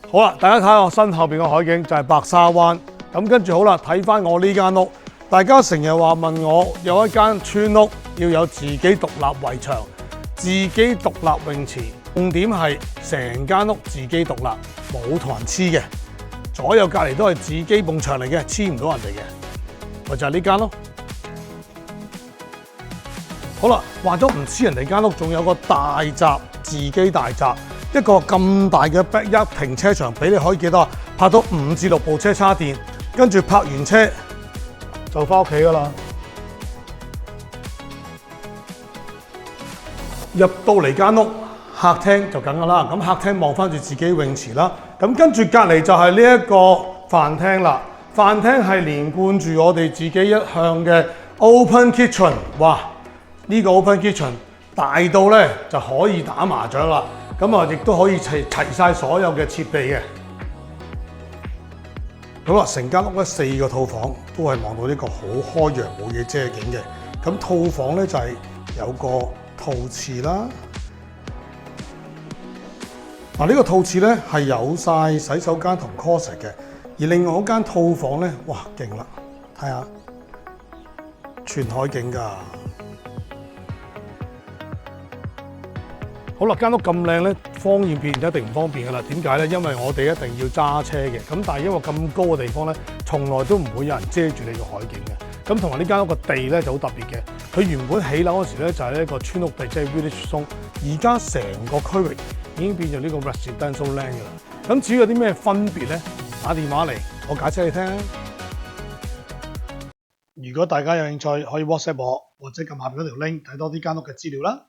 好啦，大家睇下我身後邊嘅海景就係白沙灣。咁跟住好啦，睇翻我呢間屋。大家成日話問我有一間村屋要有自己獨立圍牆、自己獨立泳池，重點係成間屋自己獨立，冇同人黐嘅，左右隔離都係自己埲牆嚟嘅，黐唔到人哋嘅，咪就係呢間咯。好啦，話咗唔黐人哋間屋，仲有個大閘，自己大閘，一個咁大嘅 backyard 停車場，俾你可以幾多啊？泊到5至6部車叉電，跟住泊完車就翻屋企噶啦。入到嚟間屋，客廳就梗噶啦。咁客廳望翻住自己泳池啦。咁跟住隔離就係呢一個飯廳啦。飯廳係連貫住我哋自己一向嘅 open kitchen。哇！呢個 open kitchen 大到咧就可以打麻雀啦。咁啊，亦都可以齊晒所有嘅設備嘅。好啦，成間屋咧4個套房都係望到呢個好開揚冇嘢遮景嘅。咁套房咧就係有個套廁啦。嗱，呢個套廁咧係有晒洗手間同 closet 嘅。而另外嗰間套房咧，哇勁啦！睇下全海景㗎。好啦，間屋咁靚咧，方便一定唔方便㗎啦。點解咧？因為我哋一定要揸車嘅。咁但係因為咁高嘅地方咧，從來都唔會有人遮住你個海景嘅。咁同埋呢間屋個地咧就好特別嘅。佢原本起樓嗰時咧就係呢一個村屋地，即係 village zone。而家成個區域已經變咗呢個 residential land 㗎啦。咁至於有啲咩分別咧？打電話嚟，我解釋你聽。如果大家有興趣，可以 WhatsApp 我，或者撳下邊嗰條 link 睇多啲間屋嘅資料啦。